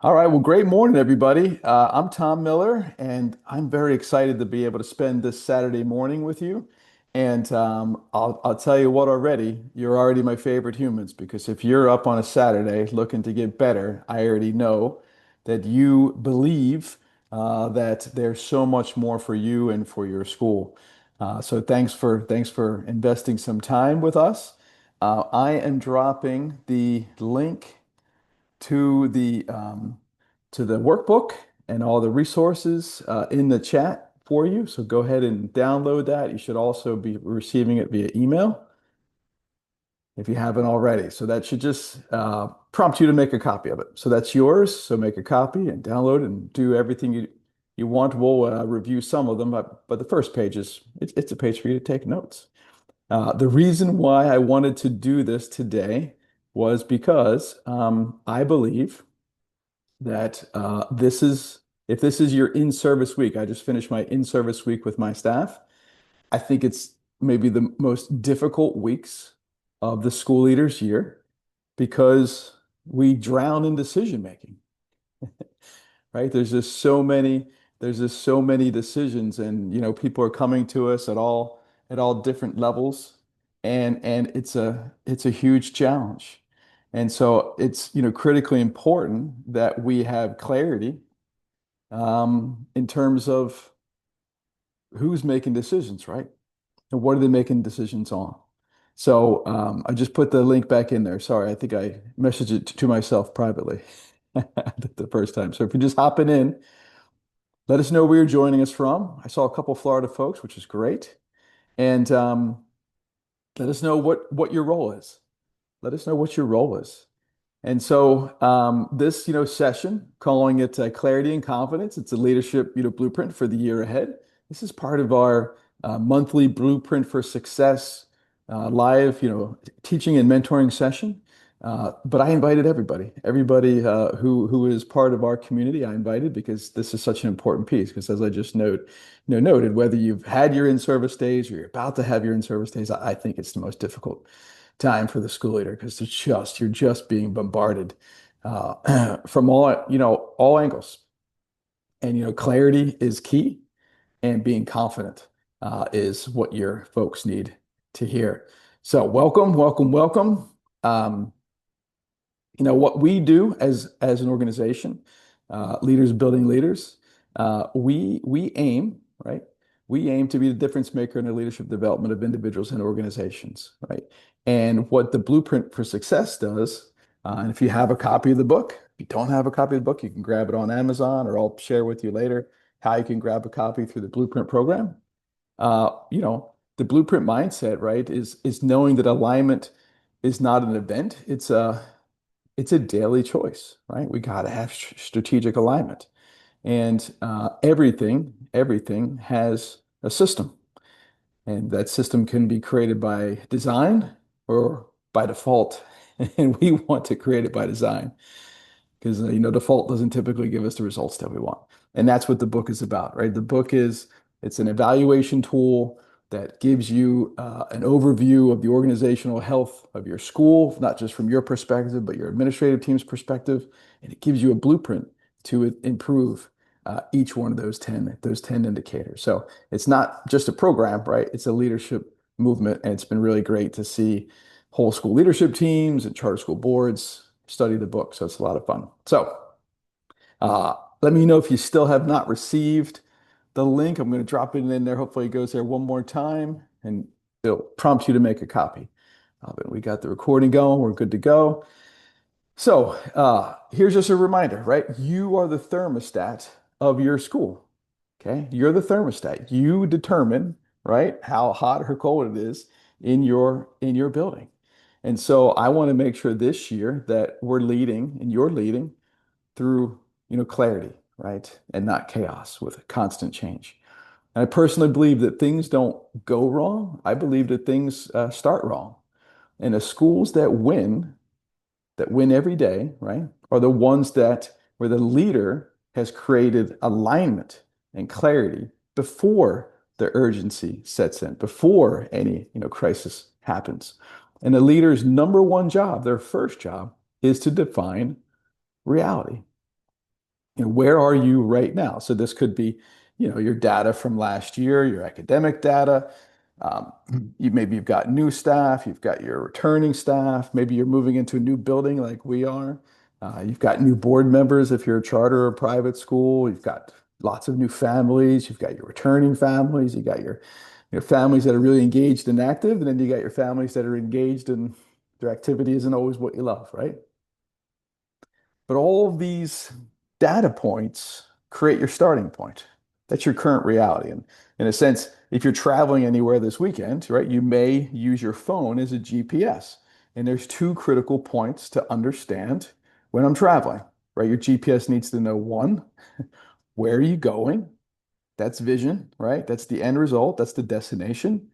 All right, well, great morning, everybody. I'm Tom Miller, and I'm very excited to be able to spend this Saturday morning with you. And I'll tell you what already, you're already my favorite humans because if you're up on a Saturday looking to get better, I already know that you believe that there's so much more for you and for your school. So thanks for investing some time with us. I am dropping the link to the workbook and all the resources in the chat for you. So go ahead and download that. You should also be receiving it via email if you haven't already. So that should just prompt you to make a copy of it. So that's yours. So make a copy and download and do everything you want. We'll review some of them, but the first page it's a page for you to take notes. The reason why I wanted to do this today was because I believe that if this is your in-service week, I just finished my in-service week with my staff. I think it's maybe the most difficult weeks of the school leader's year because we drown in decision making, right? There's just so many decisions, and people are coming to us at all different levels, and it's a huge challenge. And so it's critically important that we have clarity in terms of who's making decisions, right? And what are they making decisions on? So I just put the link back in there. Sorry, I think I messaged it to myself privately the first time. So if you're just hopping in, let us know where you're joining us from. I saw a couple Florida folks, which is great. And let us know what your role is. Let us know what your role is. And so this, session, calling it Clarity and Confidence, it's a leadership, blueprint for the year ahead. This is part of our monthly Blueprint for Success live, teaching and mentoring session. But I invited everybody who is part of our community. I invited because this is such an important piece. Because as I just noted, whether you've had your in-service days or you're about to have your in-service days, I think it's the most difficult time for the school leader because you're just being bombarded from all angles. And clarity is key, and being confident is what your folks need to hear. So welcome, welcome, welcome. Um, what we do as an organization, leaders building leaders, we aim, right? We aim to be the difference maker in the leadership development of individuals and organizations, right? And what the Blueprint for Success does, and if you have a copy of the book, if you don't have a copy of the book, you can grab it on Amazon, or I'll share with you later how you can grab a copy through the Blueprint program. The Blueprint mindset, right, is knowing that alignment is not an event; it's a daily choice, right? We got to have strategic alignment. And everything has a system. And that system can be created by design or by default. And we want to create it by design because default doesn't typically give us the results that we want. And that's what the book is about, right? It's an evaluation tool that gives you an overview of the organizational health of your school, not just from your perspective, but your administrative team's perspective. And it gives you a blueprint to improve each one of those ten indicators. So it's not just a program, right? It's a leadership movement, and it's been really great to see whole school leadership teams and charter school boards study the book. So it's a lot of fun. So let me know if you still have not received the link. I'm going to drop it in there. Hopefully it goes there one more time and it'll prompt you to make a copy of it. We got the recording going. We're good to go. So here's just a reminder, right? You are the thermostat of your school. Okay. You're the thermostat. You determine, right, how hot or cold it is in your building. And so I want to make sure this year that we're leading and you're leading through, clarity, right? And not chaos with constant change. And I personally believe that things don't go wrong. I believe that things start wrong. And the schools that win every day, right, are the ones where the leader has created alignment and clarity before the urgency sets in, before any, crisis happens. And the leader's number one job, their first job, is to define reality. where are you right now? So this could be, your data from last year, your academic data. Um, maybe you've got new staff, you've got your returning staff, maybe you're moving into a new building like we are. You've got new board members if you're a charter or private school. You've got lots of new families. You've got your returning families. You got your families that are really engaged and active, and then you got your families that are engaged and their activity isn't always what you love, right? But all of these data points create your starting point. That's your current reality. And in a sense, if you're traveling anywhere this weekend, right, you may use your phone as a GPS. And there's two critical points to understand when I'm traveling, right? Your GPS needs to know one, where are you going? That's vision, right? That's the end result. That's the destination.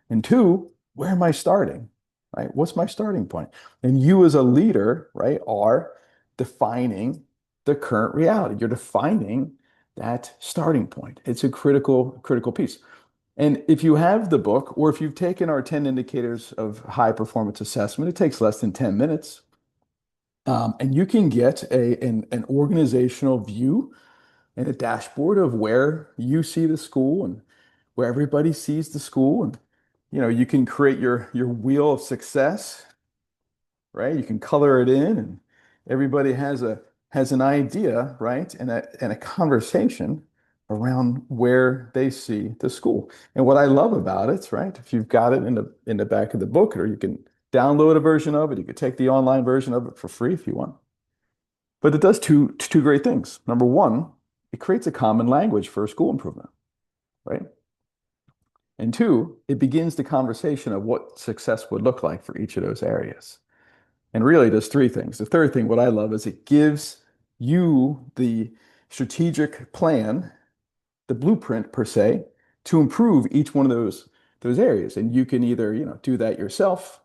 And two, where am I starting? Right? What's my starting point? And you as a leader, right, are defining the current reality. You're defining that starting point. It's a critical piece. And if you have the book, or if you've taken our 10 indicators of high performance assessment, it takes less than 10 minutes. And you can get an organizational view and a dashboard of where you see the school and where everybody sees the school. And you can create your wheel of success, right? You can color it in, and everybody has an idea, right? And a conversation around where they see the school. And what I love about it, right? If you've got it in the back of the book, or you can download a version of it, you could take the online version of it for free if you want. But it does two great things. Number one, it creates a common language for school improvement, right? And two, it begins the conversation of what success would look like for each of those areas. And really, it does three things. The third thing, what I love, is it gives you the strategic plan, the blueprint per se, to improve each one of those areas. And you can either, do that yourself,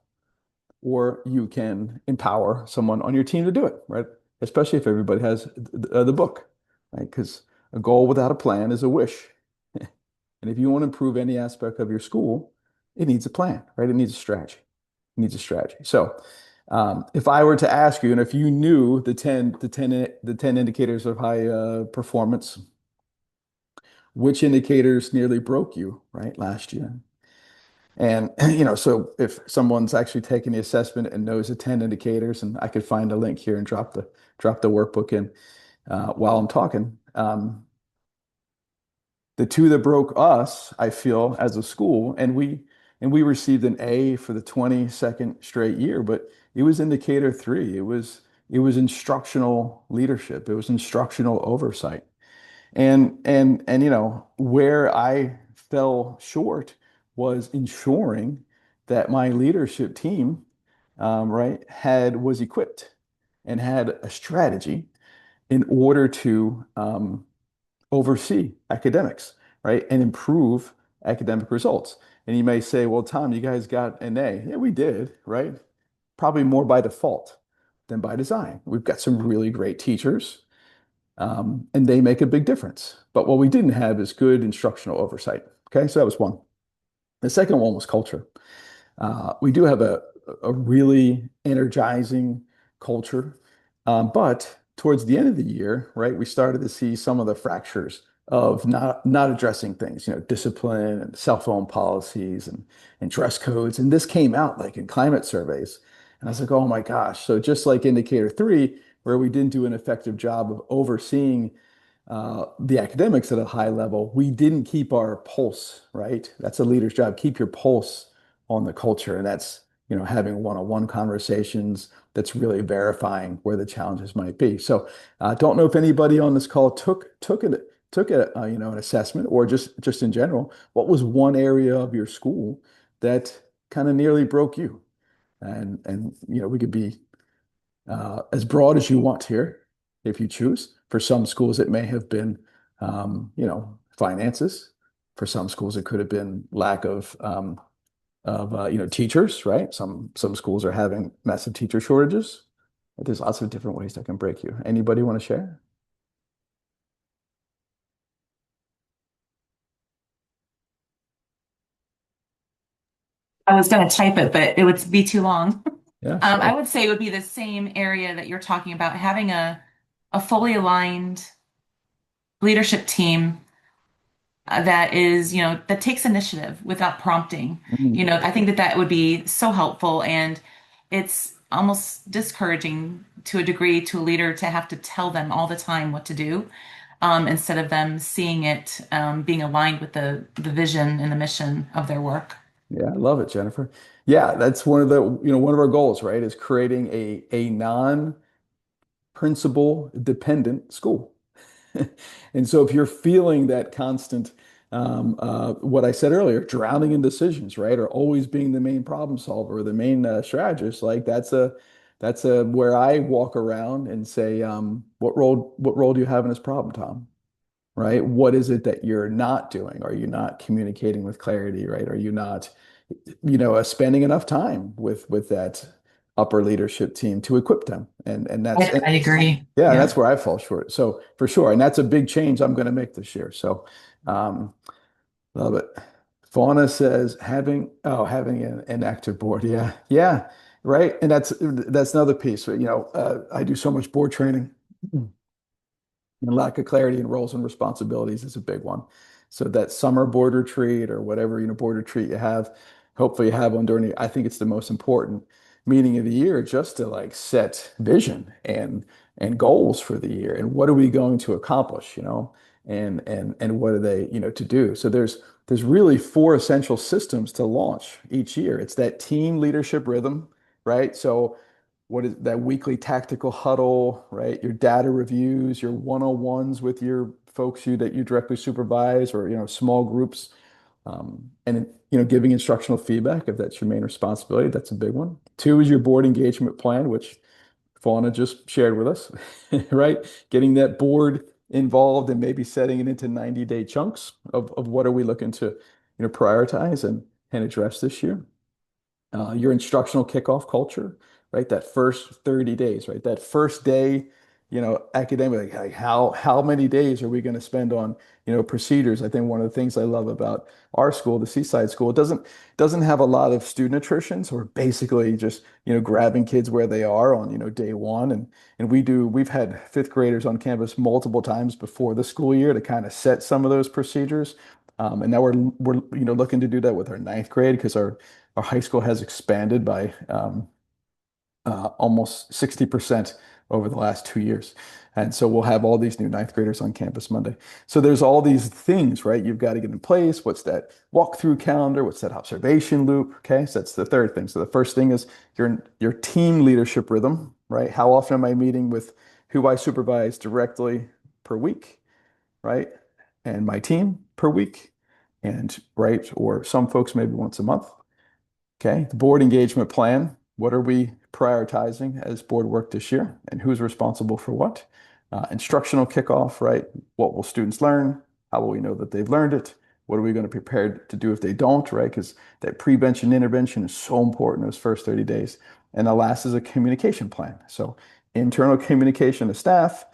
or you can empower someone on your team to do it, right? Especially if everybody has the book, right? Because a goal without a plan is a wish. And if you want to improve any aspect of your school, it needs a plan, right? It needs a strategy. It needs a strategy. So, if I were to ask you, and if you knew the ten indicators of high performance, which indicators nearly broke you, right, last year? And so if someone's actually taken the assessment and knows the 10 indicators, and I could find a link here and drop the workbook in while I'm talking. The two that broke us, I feel, as a school, and we received an A for the 22nd straight year, but it was indicator three. It was instructional leadership. It was instructional oversight. And where I fell short was ensuring that my leadership team, right, was equipped and had a strategy in order to oversee academics, right, and improve academic results. And you may say, well, Tom, you guys got an A. Yeah, we did, right? Probably more by default than by design. We've got some really great teachers, and they make a big difference. But what we didn't have is good instructional oversight. Okay, so that was one. The second one was culture. We do have a really energizing culture, but towards the end of the year, right, we started to see some of the fractures of not addressing things, discipline and cell phone policies and dress codes. And this came out like in climate surveys. And I was like, oh my gosh. So just like indicator three, where we didn't do an effective job of overseeing the academics at a high level, we didn't keep our pulse, right? That's a leader's job. Keep your pulse on the culture. And that's, having one-on-one conversations that's really verifying where the challenges might be. So I don't know if anybody on this call took an assessment, or just in general, what was one area of your school that kind of nearly broke you? And we could be as broad as you want here, if you choose. For some schools, it may have been, finances. For some schools, it could have been lack of teachers, right? Some schools are having massive teacher shortages. There's lots of different ways that can break you. Anybody want to share? I was going to type it, but it would be too long. Yeah, I sure. would say it would be the same area that you're talking about, having a fully aligned leadership team that is, that takes initiative without prompting. Mm. I think that that would be so helpful. And it's almost discouraging to a degree to a leader to have to tell them all the time what to do, instead of them seeing it, being aligned with the vision and the mission of their work. Yeah, I love it, Jennifer. Yeah, that's one of the, one of our goals, right, is creating a non-principal dependent school. And so if you're feeling that constant, what I said earlier, drowning in decisions, right, or always being the main problem solver or the main strategist, like that's a where I walk around and say, what role do you have in this problem, Tom? Right? What is it that you're not doing? Are you not communicating with clarity, right? Are you not, spending enough time with that upper leadership team to equip them? And that's I agree. yeah, and Yeah. that's where I fall short. So for sure, and that's a big change I'm going to make this year. So um, love it. Fauna says having an active board. Yeah, yeah, right. And that's another piece. I do so much board training. And lack of clarity in roles and responsibilities is a big one. So that summer board retreat or whatever, board retreat you have, hopefully you have one during I think it's the most important meeting of the year just to like set vision and goals for the year and what are we going to accomplish, and what are they, to do. So there's really four essential systems to launch each year. It's that team leadership rhythm, right? So what is that weekly tactical huddle, right? Your data reviews, your one-on-ones with your folks that you directly supervise, or small groups, and giving instructional feedback if that's your main responsibility. That's a big one. Two is your board engagement plan, which Fauna just shared with us, right? Getting that board involved and maybe setting it into 90-day chunks of what are we looking to prioritize and address this year. Your instructional kickoff culture, right? That first 30 days, right? That first day, academic, like how many days are we going to spend on, procedures? I think one of the things I love about our school, the Seaside School, it doesn't have a lot of student attrition. So we're basically just, grabbing kids where they are on, day one. And we've had fifth graders on campus multiple times before the school year to kind of set some of those procedures. And now we're looking to do that with our ninth grade because our high school has expanded by almost 60% over the last 2 years. And so we'll have all these new ninth graders on campus Monday. So there's all these things, right? You've got to get in place. What's that walkthrough calendar? What's that observation loop? Okay, so that's the third thing. So the first thing is your team leadership rhythm, right? How often am I meeting with who I supervise directly per week, right? And my team per week, and right, or some folks maybe once a month. Okay, the board engagement plan. What are we prioritizing as board work this year, and who's responsible for what? Instructional kickoff, right? What will students learn? How will we know that they've learned it? What are we going to prepare to do if they don't, right? Because that prevention intervention is so important those first 30 days. And the last is a communication plan. So internal communication to staff,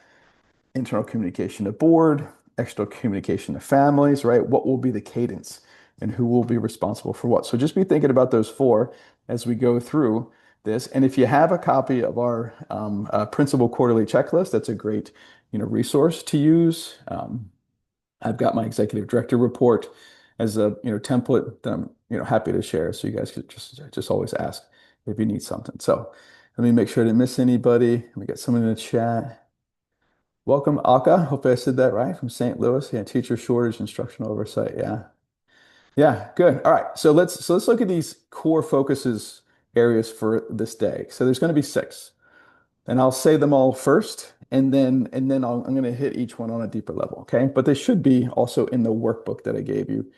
internal communication to board, external communication to families, right? What will be the cadence and who will be responsible for what? So just be thinking about those four as we go through this. And if you have a copy of our principal quarterly checklist, that's a great, resource to use. I've got my executive director report as a, template that I'm, happy to share. So you guys could just always ask if you need something. So let me make sure I didn't miss anybody. We got someone in the chat. Welcome, Aka. Hope I said that right, from St. Louis. Yeah, teacher shortage, instructional oversight. Yeah. Yeah, good. All right. So let's look at these core focuses areas for this day. So there's going to be six. And I'll say them all first, and then I'm going to hit each one on a deeper level, okay? But they should be also in the workbook that I gave you.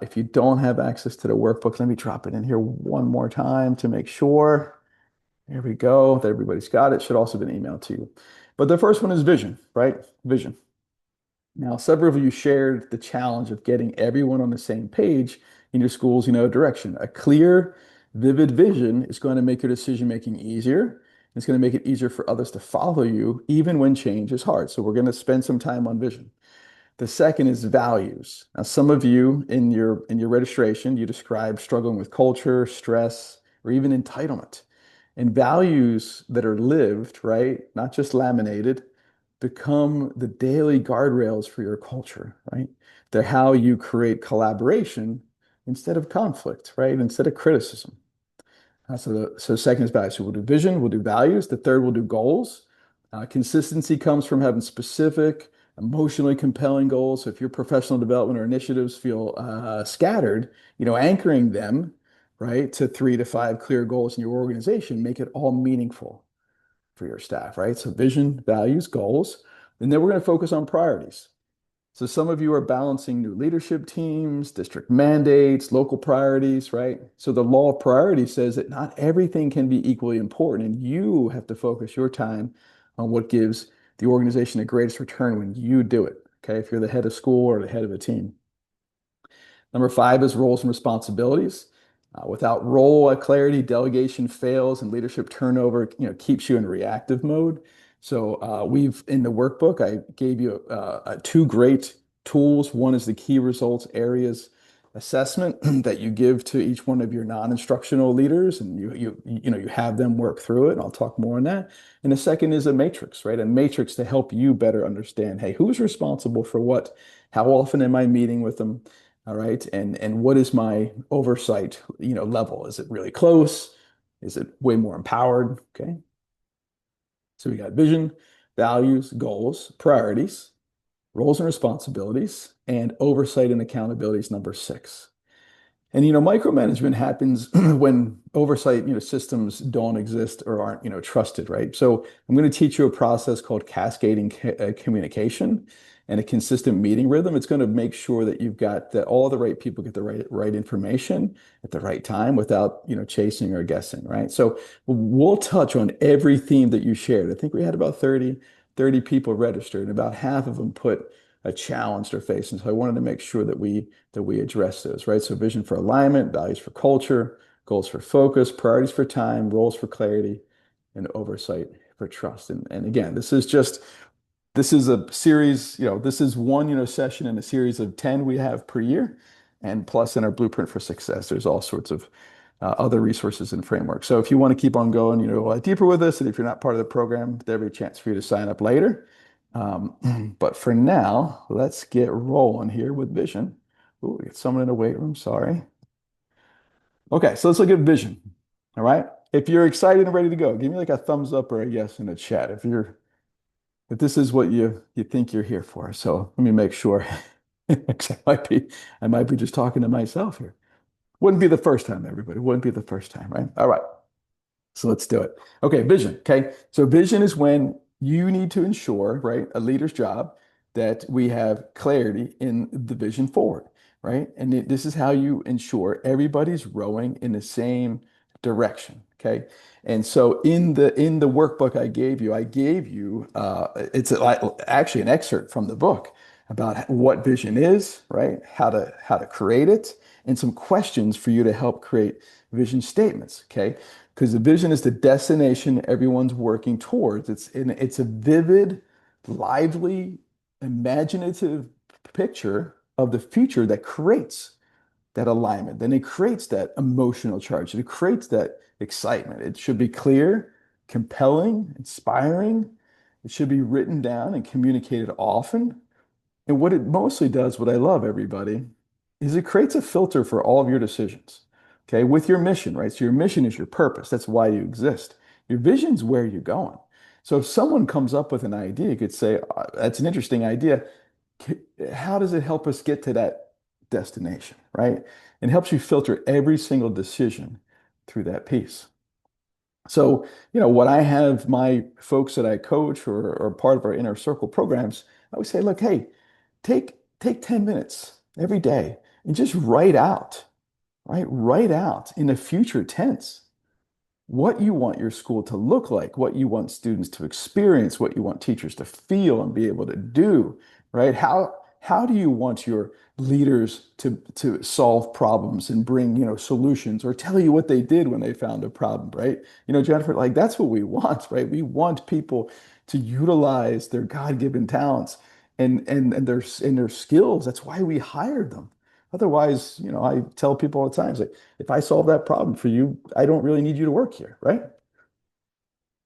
If you don't have access to the workbook, let me drop it in here one more time to make sure. There we go. That everybody's got it. Should also have been emailed to you. But the first one is vision, right? Vision. Now, several of you shared the challenge of getting everyone on the same page in your school's, direction. A clear, vivid vision is going to make your decision making easier. It's going to make it easier for others to follow you, even when change is hard. So we're going to spend some time on vision. The second is values. Now, some of you in your registration, you described struggling with culture, stress, or even entitlement. And values that are lived, right? Not just laminated, become the daily guardrails for your culture, right? They're how you create collaboration instead of conflict, right? Instead of criticism. So second is values. So we'll do vision, we'll do values. The third, we'll do goals. Consistency comes from having specific, emotionally compelling goals. So if your professional development or initiatives feel scattered, anchoring them, right, to 3 to 5 clear goals in your organization, make it all meaningful for your staff, right? So vision, values, goals. And then we're going to focus on priorities. So some of you are balancing new leadership teams, district mandates, local priorities, right? So the law of priority says that not everything can be equally important, and you have to focus your time on what gives the organization the greatest return when you do it. Okay, if you're the head of school or the head of a team. Number 5 is roles and responsibilities. Without role clarity, delegation fails and leadership turnover, keeps you in reactive mode. So we've in the workbook, I gave you two great tools. One is the key results areas assessment that you give to each one of your non-instructional leaders, and you have them work through it. And I'll talk more on that. And the second is a matrix, right? A matrix to help you better understand, hey, who's responsible for what? How often am I meeting with them? All right. And what is my oversight, level? Is it really close? Is it way more empowered? Okay. So we got vision, values, goals, priorities, roles and responsibilities, and oversight and accountability is number 6. And micromanagement happens when oversight, systems don't exist or aren't, trusted, right? So I'm going to teach you a process called cascading communication and a consistent meeting rhythm. It's going to make sure that you've got that all the right people get the right information at the right time without, chasing or guessing, right? So we'll touch on every theme that you shared. I think we had about 30 people registered, and about half of them put a challenge they're facing. So I wanted to make sure that we address those, right? So vision for alignment, values for culture, goals for focus, priorities for time, roles for clarity, and oversight for trust. And again, this is a series, this is one, session in a series of 10 we have per year. And plus in our blueprint for success, there's all sorts of other resources and frameworks. So if you want to keep on going, deeper with us, and if you're not part of the program, there'll be a chance for you to sign up later. But for now, let's get rolling here with vision. Ooh, we got someone in the weight room, sorry. Okay, so let's look at vision. All right. If you're excited and ready to go, give me like a thumbs up or a yes in the chat if this is what you think you're here for. So let me make sure. I might be just talking to myself here. Wouldn't be the first time, everybody. Wouldn't be the first time, right? All right. So let's do it. Okay, vision. Okay. So vision is when you need to ensure, right, a leader's job that we have clarity in the vision forward, right? And this is how you ensure everybody's rowing in the same direction. Okay. And so in the workbook I gave you actually an excerpt from the book about what vision is, right? How to create it, and some questions for you to help create vision statements. Okay. Because the vision is the destination everyone's working towards. It's a vivid, lively, imaginative picture of the future that creates that alignment. Then it creates that emotional charge. It creates that excitement. It should be clear, compelling, inspiring. It should be written down and communicated often. And what it mostly does, what I love, everybody, is it creates a filter for all of your decisions. Okay, with your mission, right? So your mission is your purpose. That's why you exist. Your vision's where you're going. So if someone comes up with an idea, you could say, that's an interesting idea. How does it help us get to that destination, right? It helps you filter every single decision through that piece. So, what I have my folks that I coach or part of our inner circle programs, I would say, look, hey, take 10 minutes every day and just write out, right? Write out in the future tense what you want your school to look like, what you want students to experience, what you want teachers to feel and be able to do, right? How do you want your leaders to solve problems and bring, solutions or tell you what they did when they found a problem, right? Jennifer, like that's what we want, right? We want people to utilize their God-given talents and their skills. That's why we hired them. Otherwise, I tell people all the time, it's like, if I solve that problem for you, I don't really need you to work here, right?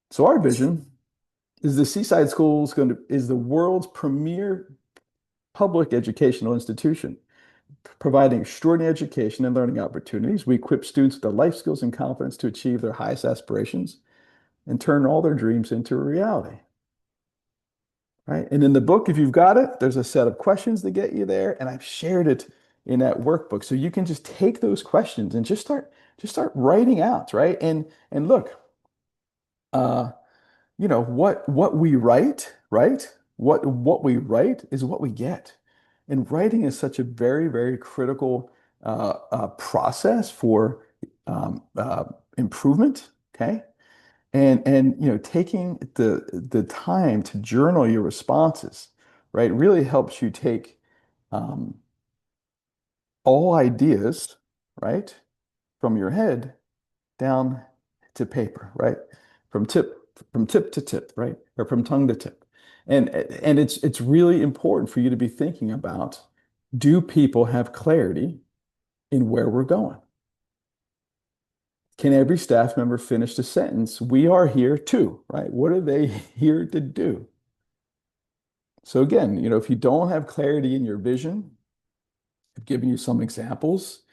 So our vision Is the Seaside Schools going to is the world's premier public educational institution, providing extraordinary education and learning opportunities. We equip students with the life skills and confidence to achieve their highest aspirations and turn all their dreams into a reality. Right? And in the book, if you've got it, there's a set of questions that get you there, and I've shared it in that workbook. So you can just take those questions and just start writing out, right? And look, uh, what we write, right? What we write is what we get. And writing is such a very, very critical process for improvement. Okay. And taking the time to journal your responses, right, really helps you take um, all ideas, right, from your head down to paper, right? From tip from tip to tip, right? Or from tongue to tip. And it's really important for you to be thinking about, do people have clarity in where we're going? Can every staff member finish the sentence? We are here too, right? What are they here to do? So again, if you don't have clarity in your vision, I've given you some examples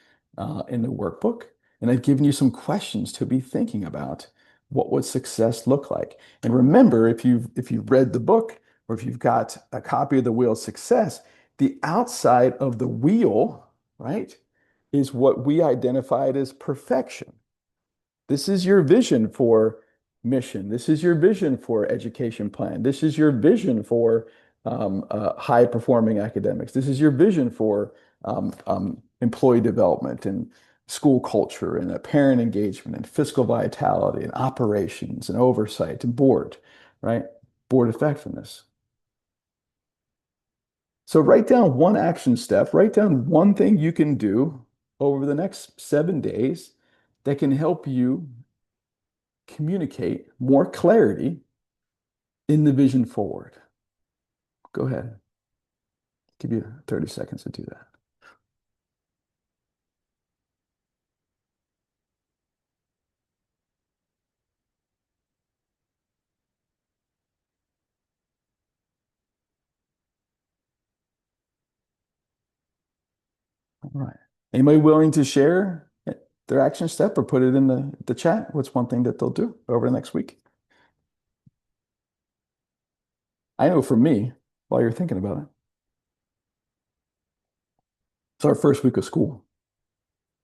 in the workbook, and I've given you some questions to be thinking about. What would success look like? And remember, if you've read the book or if you've got a copy of the Wheel of Success, the outside of the wheel, right, is what we identified as perfection. This is your vision for mission. This is your vision for education plan. This is your vision for high performing academics. This is your vision for employee development and school culture and parent engagement and fiscal vitality and operations and oversight and board, right? Board effectiveness. So write down one action step, write down one thing you can do over the next 7 days that can help you communicate more clarity in the vision forward. Go ahead. Give you 30 seconds to do that. All right. Anybody willing to share their action step or put it in the chat? What's one thing that they'll do over the next week? I know for me, while you're thinking about it, it's our first week of school.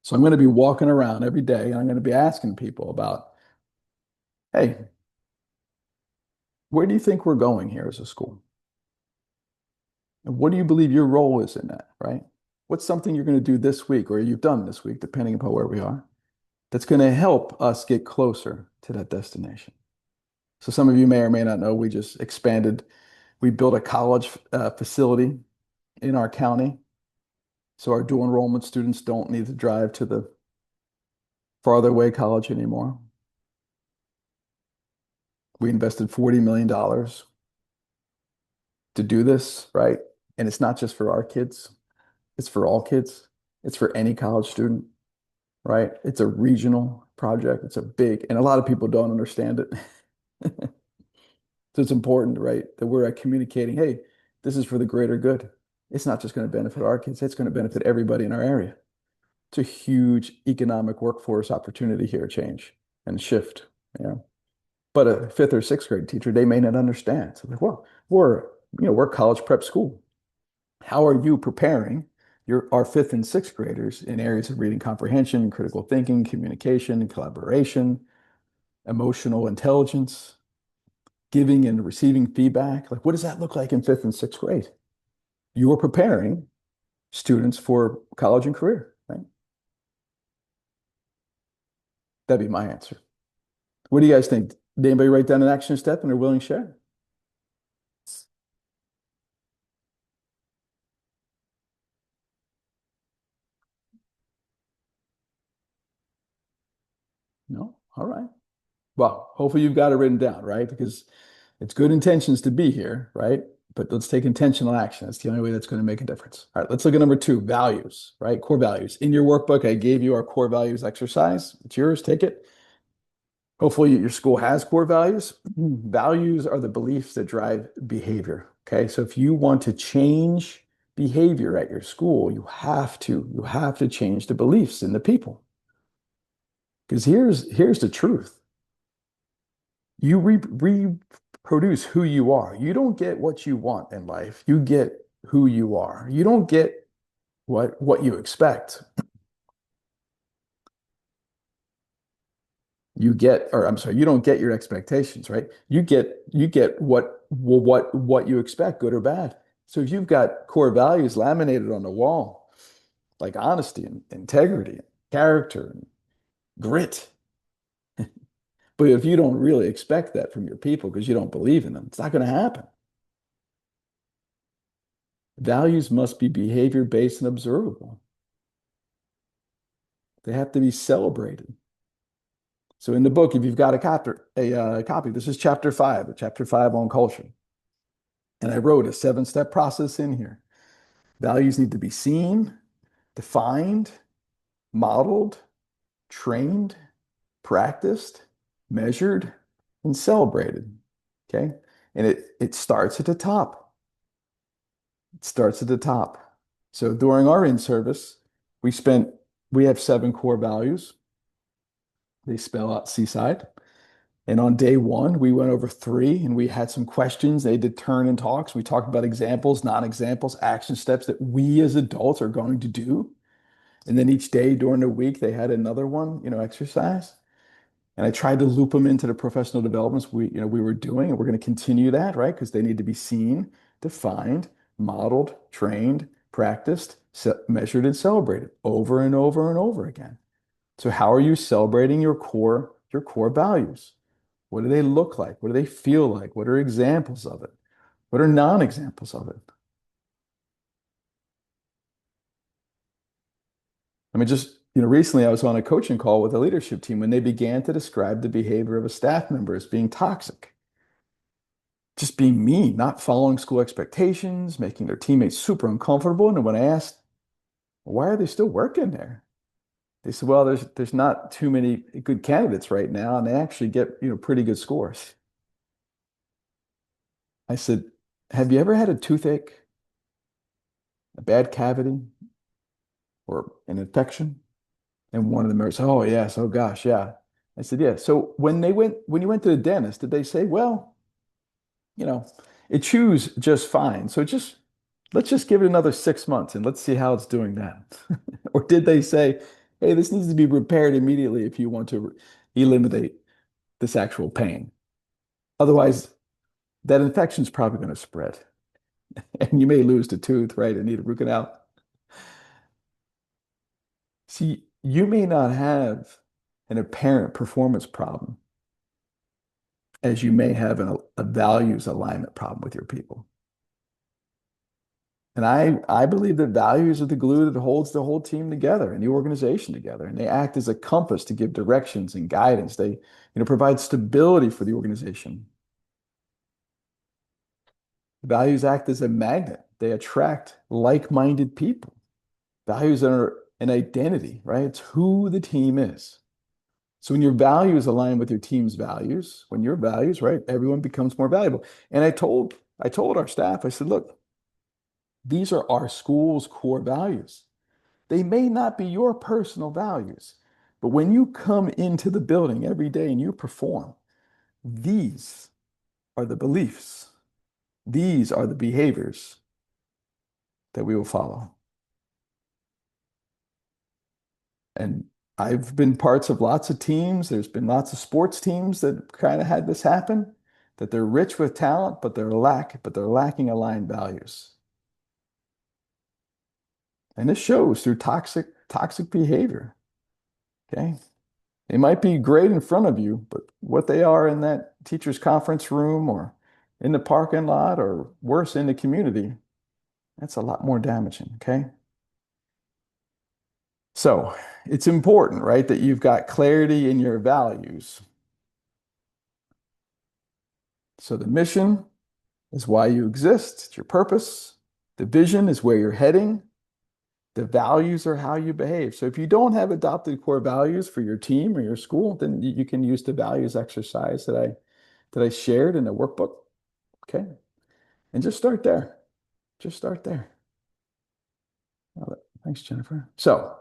So I'm going to be walking around every day and I'm going to be asking people about, hey, where do you think we're going here as a school? And what do you believe your role is in that, right? What's something you're going to do this week or you've done this week, depending upon where we are, that's going to help us get closer to that destination? So some of you may or may not know, we just expanded. We built a college facility in our county. So our dual enrollment students don't need to drive to the farther away college anymore. We invested $40 million to do this, right? And it's not just for our kids, it's for all kids. It's for any college student, right? It's a regional project. It's a big, and a lot of people don't understand it. So it's important, right, that we're communicating, hey, this is for the greater good. It's not just going to benefit our kids, it's going to benefit everybody in our area. It's a huge economic workforce opportunity here, change and shift. Yeah. But a fifth or sixth grade teacher, they may not understand. So like, well, we're a college prep school. How are you preparing our fifth and sixth graders in areas of reading comprehension, critical thinking, communication, collaboration, emotional intelligence, giving and receiving feedback? Like, what does that look like in fifth and sixth grade? You are preparing students for college and career, right? That'd be my answer. What do you guys think? Did anybody write down an action step and are willing to share? No? All right. Well, hopefully you've got it written down, right? Because it's good intentions to be here, right? But let's take intentional action. That's the only way that's going to make a difference. All right, let's look at number two, values, right? Core values. In your workbook, I gave you our core values exercise. It's yours, take it. Hopefully, your school has core values. Values are the beliefs that drive behavior. Okay. So if you want to change behavior at your school, you have to change the beliefs in the people. Because here's the truth. You reproduce who you are. You don't get what you want in life. You get who you are. You don't get what you expect. You get, or I'm sorry, you don't get your expectations, right? You get what you expect, good or bad. So if you've got core values laminated on the wall, like honesty and integrity, and character and grit, but if you don't really expect that from your people because you don't believe in them, it's not going to happen. Values must be behavior based and observable. They have to be celebrated. So in the book, if you've got a copy, this is chapter five on culture. And I wrote a 7-step process in here. Values need to be seen, defined, modeled, trained, practiced, measured, and celebrated. Okay. And it starts at the top. It starts at the top. So during our in-service, we spent, we have 7 core values. They spell out Seaside. And on day one, we went over 3 and we had some questions. They did turn and talks. We talked about examples, non-examples, action steps that we as adults are going to do. And then each day during the week, they had another one, exercise. And I tried to loop them into the professional developments we were doing. And we're going to continue that, right? Because they need to be seen, defined, modeled, trained, practiced, measured, and celebrated over and over and over again. So how are you celebrating your core values? What do they look like? What do they feel like? What are examples of it? What are non-examples of it? I mean, just, recently I was on a coaching call with a leadership team when they began to describe the behavior of a staff member as being toxic, just being mean, not following school expectations, making their teammates super uncomfortable. And when I asked, why are they still working there? They said, well, there's not too many good candidates right now, and they actually get, pretty good scores. I said, have you ever had a toothache, a bad cavity, or an infection? And one of them said, oh, yes, oh gosh, yeah. I said, yeah. So when you went to the dentist, did they say, well, you know, it chews just fine. So let's just give it another 6 months and let's see how it's doing that. Or did they say, hey, this needs to be repaired immediately if you want to eliminate this actual pain? Otherwise, that infection is probably going to spread and you may lose the tooth, right, and need a root canal. See, you may not have an apparent performance problem as you may have a values alignment problem with your people. And I believe that values are the glue that holds the whole team together and the organization together. And they act as a compass to give directions and guidance. They, provide stability for the organization. Values act as a magnet. They attract like-minded people. Values are an identity, right? It's who the team is. So when your values align with your team's values, when your values, right, everyone becomes more valuable. And I told our staff, I said, look, these are our school's core values. They may not be your personal values, but when you come into the building every day and you perform, these are the beliefs. These are the behaviors that we will follow. And I've been parts of lots of teams. There's been lots of sports teams that kind of had this happen, that they're rich with talent, but they're lacking aligned values. And this shows through toxic behavior. Okay. They might be great in front of you, but what they are in that teacher's conference room or in the parking lot or worse in the community, that's a lot more damaging. Okay. So it's important, right, that you've got clarity in your values. So the mission is why you exist, it's your purpose. The vision is where you're heading. The values are how you behave. So if you don't have adopted core values for your team or your school, then you can use the values exercise that I shared in the workbook. Okay. And just start there. Just start there. Love it. Thanks, Jennifer. So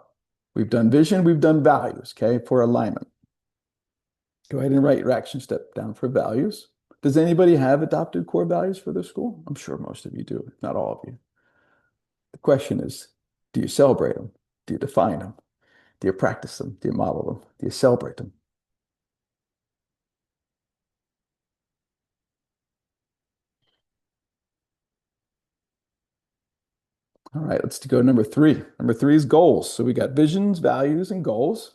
we've done vision, we've done values, okay, for alignment. Go ahead and write your action step down for values. Does anybody have adopted core values for their school? I'm sure most of you do, if not all of you. The question is, do you celebrate them? Do you define them? Do you practice them? Do you model them? Do you celebrate them? All right, let's go to number three. Number three is goals. So we got visions, values, and goals.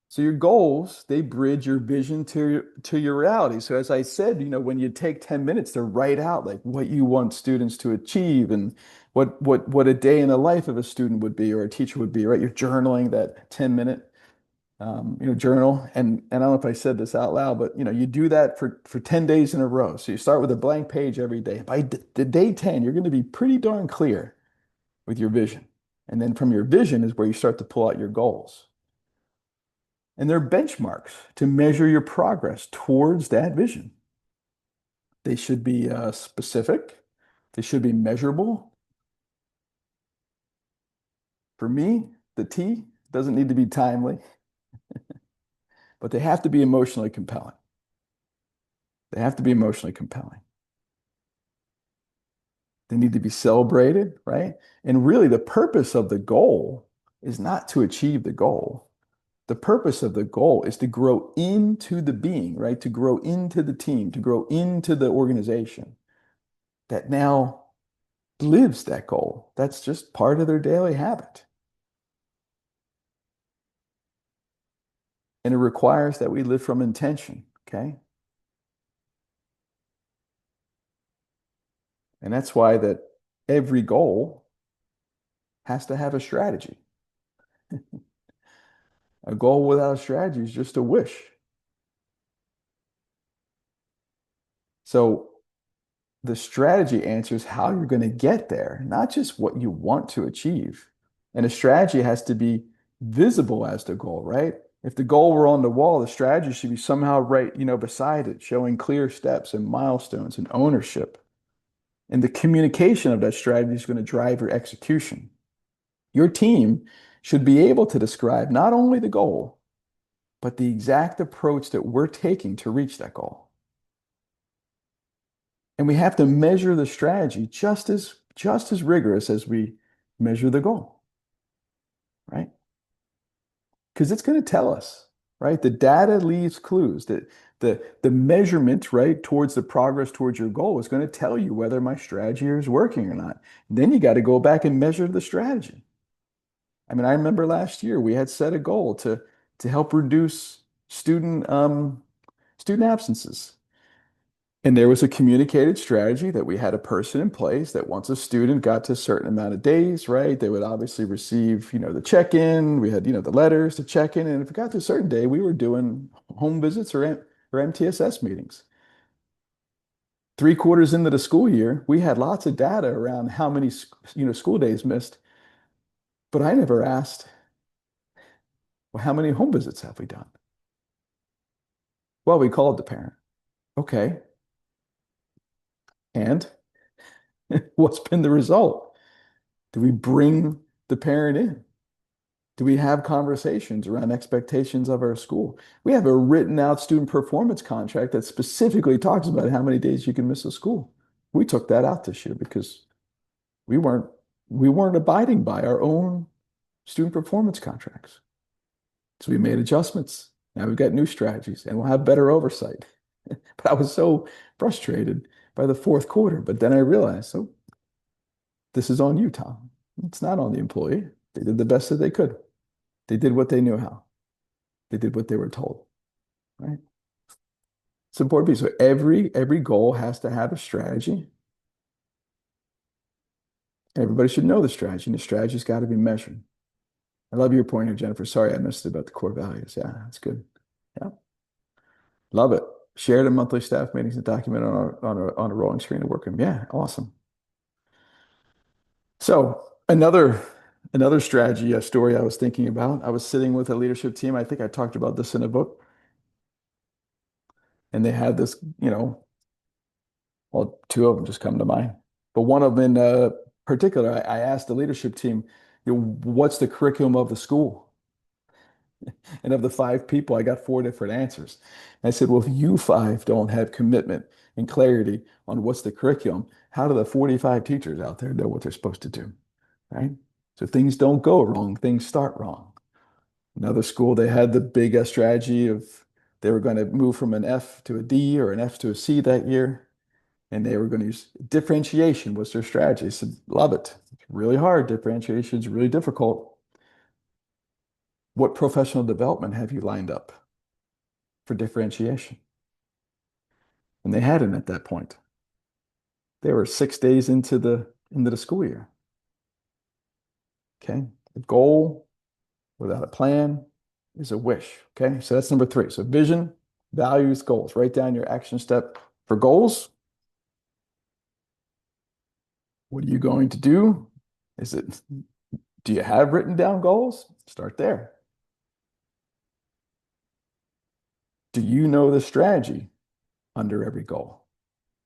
So your goals, they bridge your vision to your reality. So as I said, when you take 10 minutes to write out like what you want students to achieve and what a day in the life of a student would be or a teacher would be, right? You're journaling that 10-minute journal. And I don't know if I said this out loud, but you do that for 10 days in a row. So you start with a blank page every day. By the day 10, you're going to be pretty darn clear with your vision. And then from your vision is where you start to pull out your goals. And they're benchmarks to measure your progress towards that vision. They should be specific. They should be measurable. For me, the T doesn't need to be timely, but they have to be emotionally compelling. They have to be emotionally compelling. They need to be celebrated, right? And really, the purpose of the goal is not to achieve the goal. The purpose of the goal is to grow into the being, right? To grow into the team, to grow into the organization that now lives that goal. That's just part of their daily habit. And it requires that we live from intention, okay? And that's why that every goal has to have a strategy. A goal without a strategy is just a wish. So the strategy answers how you're going to get there, not just what you want to achieve. And a strategy has to be visible as the goal, right? If the goal were on the wall, the strategy should be somehow right, beside it, showing clear steps and milestones and ownership. And the communication of that strategy is going to drive your execution. Your team should be able to describe not only the goal, but the exact approach that we're taking to reach that goal. And we have to measure the strategy just as rigorous as we measure the goal, right? Because it's going to tell us, right? The data leaves clues that the measurement, right, towards the progress towards your goal is going to tell you whether my strategy is working or not. Then you got to go back and measure the strategy. I mean, I remember last year we had set a goal to help reduce student absences. And there was a communicated strategy that we had a person in place that once a student got to a certain amount of days, right, they would obviously receive, the check-in. We had, the letters to check in. And if it got to a certain day, we were doing home visits or MTSS meetings. 3 quarters into the school year, we had lots of data around how many, school days missed. But I never asked, well, how many home visits have we done? Well, we called the parent. Okay. And what's been the result? Do we bring the parent in? Do we have conversations around expectations of our school? We have a written out student performance contract that specifically talks about how many days you can miss a school. We took that out this year because we weren't we weren't abiding by our own student performance contracts. So we made adjustments. Now we've got new strategies and we'll have better oversight. But I was so frustrated by the fourth quarter. But then I realized, so this is on you, Tom. It's not on the employee. They did the best that they could. They did what they knew how. They did what they were told, right? It's important piece. So every goal has to have a strategy. Everybody should know the strategy, and the strategy's got to be measured. I love your point here, Jennifer. Sorry, I missed it about the core values. Yeah, that's good. Yeah, love it. Shared in monthly staff meetings and documented on a rolling screen of workroom. Yeah, awesome. So Another strategy, a story I was thinking about. I was sitting with a leadership team. I think I talked about this in a book, and they had this, well, two of them just come to mind. But one of them in particular, I asked the leadership team, what's the curriculum of the school? And of the five people, I got four different answers. And I said, well, if you five don't have commitment and clarity on what's the curriculum, how do the 45 teachers out there know what they're supposed to do? Right? So things don't go wrong, things start wrong. Another school, they had the big strategy of they were going to move from an F to a D or an F to a C that year. And they were going to use differentiation was their strategy. I said, love it. It's really hard. Differentiation is really difficult. What professional development have you lined up for differentiation? And they hadn't at that point. They were 6 days into the school year. Okay. A goal without a plan is a wish. Okay. So that's number three. So vision, values, goals. Write down your action step for goals. What are you going to do? Do you have written down goals? Start there. Do you know the strategy under every goal?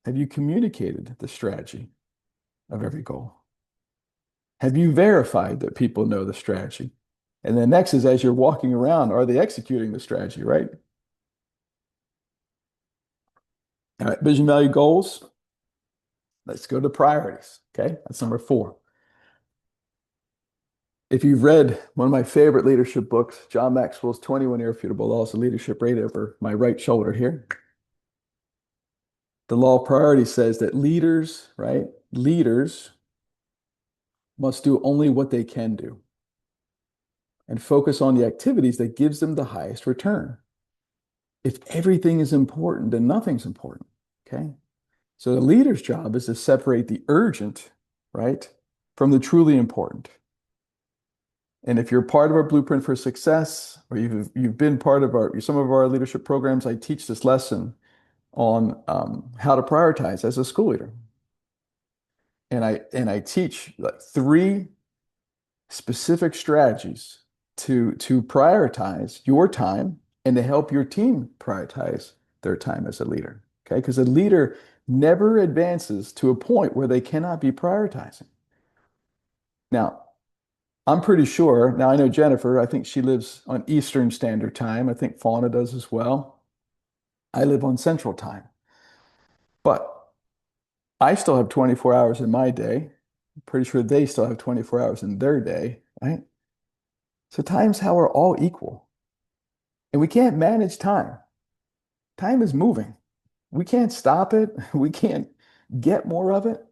Have you communicated the strategy of every goal? Have you verified that people know the strategy? And then next is as you're walking around, are they executing the strategy, right? All right, vision, value, goals. Let's go to priorities. Okay, that's number four. If you've read one of my favorite leadership books, John Maxwell's 21 Irrefutable Laws of Leadership, right over my right shoulder here, the law of priority says that leaders, right? Leaders must do only what they can do and focus on the activities that gives them the highest return. If everything is important, then nothing's important. Okay. So the leader's job is to separate the urgent, right, from the truly important. And if you're part of our blueprint for success, or you've been part of some of our leadership programs, I teach this lesson on how to prioritize as a school leader. And I teach like three specific strategies to prioritize your time and to help your team prioritize their time as a leader. Okay, because a leader never advances to a point where they cannot be prioritizing. Now, I'm pretty sure, now I know Jennifer, I think she lives on Eastern Standard Time. I think Fauna does as well. I live on Central Time. But I still have 24 hours in my day. I'm pretty sure they still have 24 hours in their day, right? So time's how we're all equal. And we can't manage time. Time is moving. We can't stop it. We can't get more of it,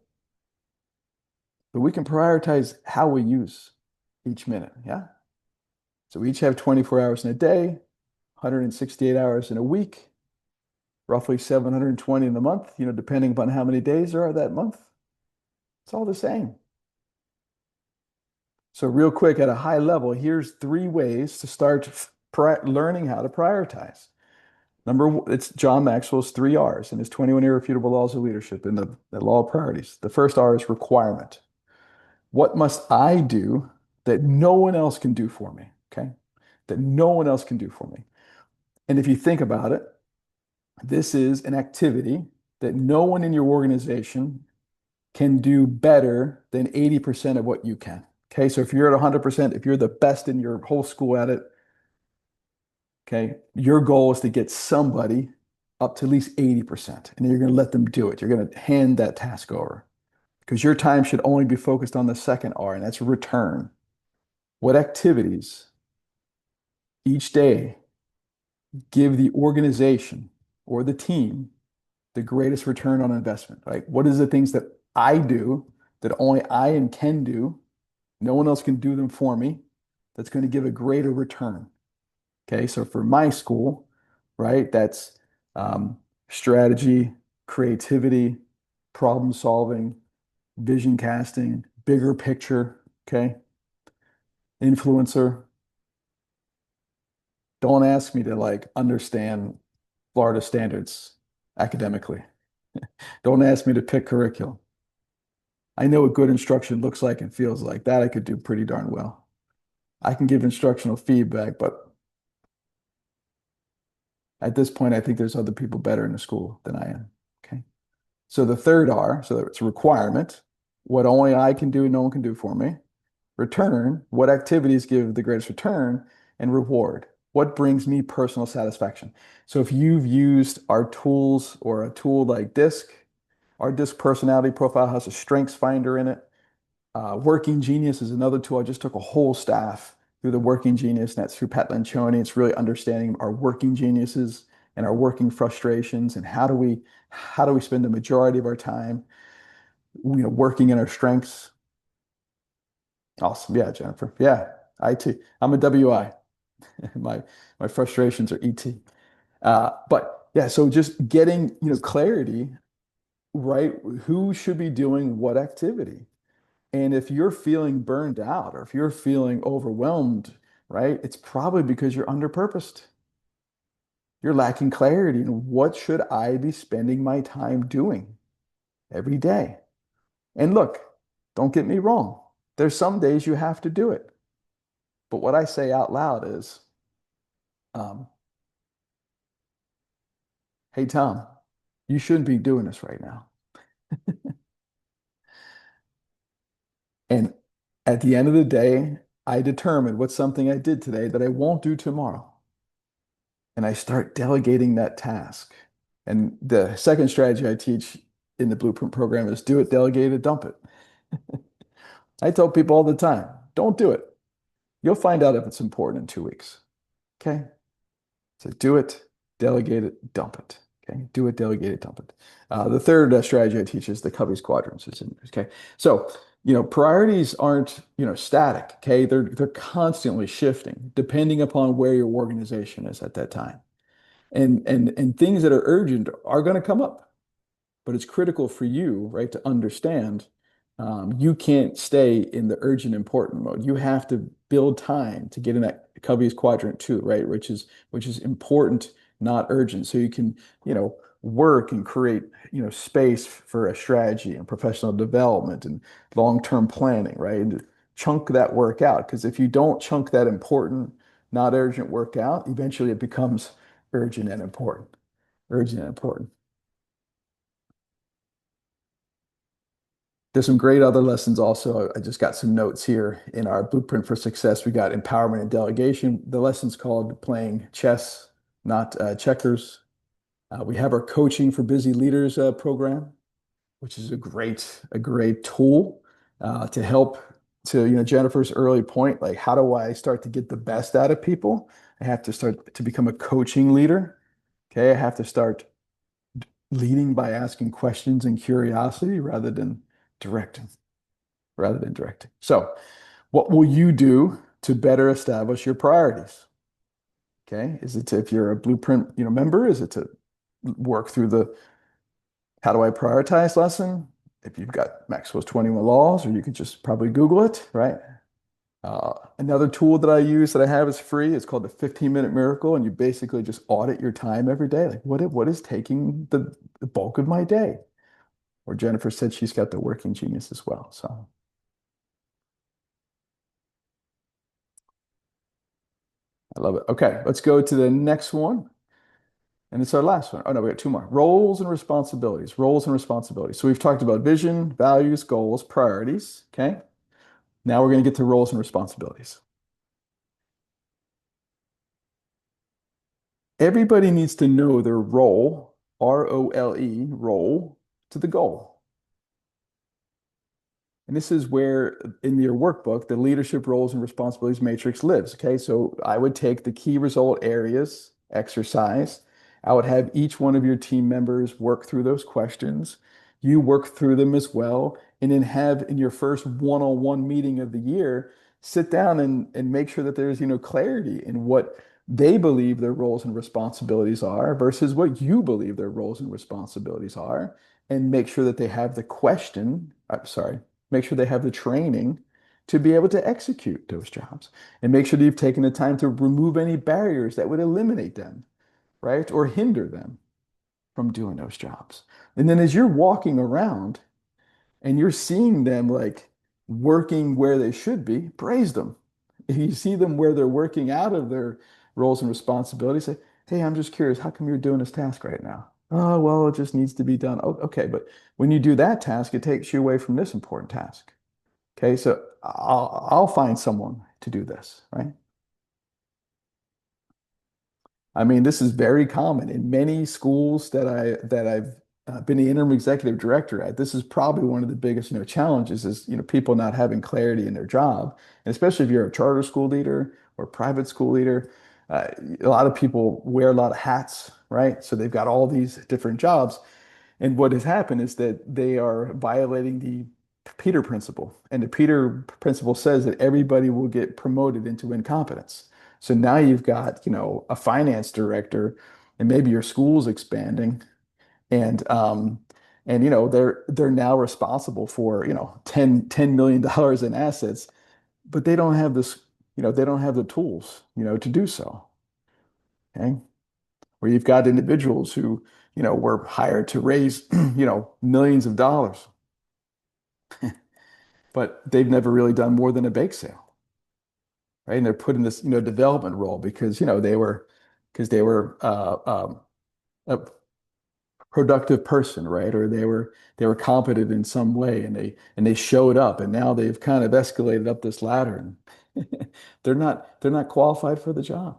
but we can prioritize how we use each minute. Yeah. So we each have 24 hours in a day, 168 hours in a week, roughly 720 in a month, depending upon how many days there are that month. It's all the same. So real quick, at a high level, here's three ways to start learning how to prioritize. Number one, it's John Maxwell's three R's and his 21 Irrefutable Laws of Leadership in the Law of Priorities. The first R is requirement. What must I do that no one else can do for me? Okay. That no one else can do for me. And if you think about it, this is an activity that no one in your organization can do better than 80% of what you can. Okay. So if you're at 100%, if you're the best in your whole school at it, okay, your goal is to get somebody up to at least 80%, and then you're going to let them do it. You're going to hand that task over because your time should only be focused on the second R, and that's return. What activities each day give the organization or the team the greatest return on investment, right? What is the things that I do that only I and can do? No one else can do them for me. That's going to give a greater return. Okay, so for my school, right, that's strategy, creativity, problem solving, vision casting, bigger picture, okay, influencer. Don't ask me to like understand Florida standards academically. Don't ask me to pick curriculum. I know what good instruction looks like and feels like. That I could do pretty darn well. I can give instructional feedback, but at this point, I think there's other people better in the school than I am. Okay. So the third R, so it's a requirement, what only I can do, no one can do for me. Return, what activities give the greatest return, and reward, what brings me personal satisfaction. So if you've used our tools or a tool like DISC, our DISC personality profile has a strengths finder in it. Working Genius is another tool. I just took a whole staff through the Working Genius, and that's through Pat Lencioni. It's really understanding our working geniuses and our working frustrations and how do we spend the majority of our time, working in our strengths. Awesome. Yeah, Jennifer. Yeah, IT. I'm a WI. My my frustrations are ET. But yeah, so just getting, clarity, right? Who should be doing what activity? And if you're feeling burned out or if you're feeling overwhelmed, right, it's probably because you're underpurposed. You're lacking clarity in what should I be spending my time doing every day? And look, don't get me wrong. There's some days you have to do it. But what I say out loud is, um, hey, Tom, you shouldn't be doing this right now. And at the end of the day, I determine what's something I did today that I won't do tomorrow. And I start delegating that task. And the second strategy I teach in the Blueprint program is do it, delegate it, dump it. I tell people all the time, don't do it. You'll find out if it's important in 2 weeks. Okay. So do it, delegate it, dump it. Okay. Do it, delegate it, dump it. The third strategy I teach is the Covey's quadrants. Okay. So, priorities aren't, static. Okay. They're constantly shifting depending upon where your organization is at that time. And things that are urgent are going to come up, but it's critical for you, right, to understand you can't stay in the urgent important mode. You have to build time to get in that Covey's quadrant too, right, which is important, not urgent. So you can, work and create, space for a strategy and professional development and long-term planning, right? And chunk that work out. Because if you don't chunk that important, not urgent work out, eventually it becomes urgent and important. Urgent and important. There's some great other lessons also. I just got some notes here in our Blueprint for Success. We got empowerment and delegation. The lesson's called playing chess, not checkers. We have our coaching for busy leaders program, which is a great tool to help to, Jennifer's early point, like how do I start to get the best out of people? I have to start to become a coaching leader. Okay, I have to start leading by asking questions and curiosity directing, rather than directing. So, what will you do to better establish your priorities? Okay, is it to, if you're a Blueprint, member, is it to work through the how do I prioritize lesson? If you've got Maxwell's 21 laws, or you could just probably Google it, right? Another tool that I use that I have is free. It's called the 15-minute miracle, and you basically just audit your time every day. Like what is taking the bulk of my day? Or Jennifer said she's got the working genius as well. So I love it. Okay, let's go to the next one. And it's our last one. Oh no, we got two more. Roles and responsibilities. Roles and responsibilities. So we've talked about vision, values, goals, priorities. Okay. Now we're going to get to roles and responsibilities. Everybody needs to know their role, ROLE, role to the goal. And this is where in your workbook, the leadership roles and responsibilities matrix lives. Okay. So I would take the key result areas, exercise. I would have each one of your team members work through those questions. You work through them as well. And then have in your first one-on-one meeting of the year, sit down and make sure that there's, clarity in what they believe their roles and responsibilities are versus what you believe their roles and responsibilities are. And make sure that they have the question, I'm sorry, make sure they have the training to be able to execute those jobs and make sure that you've taken the time to remove any barriers that would eliminate them, right? Or hinder them from doing those jobs. And then as you're walking around, and you're seeing them like working where they should be, praise them. If you see them where they're working out of their roles and responsibilities, say, hey, I'm just curious, how come you're doing this task right now? Oh, well, it just needs to be done. Oh, okay, but when you do that task, it takes you away from this important task. Okay, so I'll find someone to do this, right? I mean, this is very common in many schools that I've been the interim executive director at. This is probably one of the biggest, challenges is, people not having clarity in their job, and especially if you're a charter school leader or private school leader. A lot of people wear a lot of hats, right? So they've got all these different jobs, and what has happened is that they are violating the Peter principle. And the Peter principle says that everybody will get promoted into incompetence. So now you've got, a finance director, and maybe your school's expanding, and they're now responsible for, 10 million dollars in assets, but they don't have this, they don't have the tools, to do so. Okay. Where you've got individuals who, were hired to raise, millions of dollars, but they've never really done more than a bake sale, right? And they're put in this, development role because, they were a productive person, right? Or they were competent in some way, and they showed up, and now they've kind of escalated up this ladder, and they're not qualified for the job.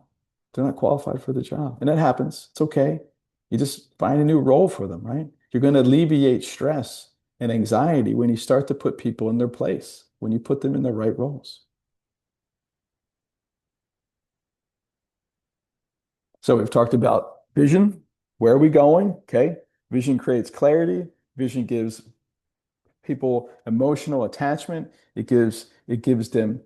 They're not qualified for the job. And that happens. It's okay. You just find a new role for them, right? You're going to alleviate stress and anxiety when you start to put people in their place, when you put them in the right roles. So we've talked about vision. Where are we going? Okay. Vision creates clarity. Vision gives people emotional attachment. It gives them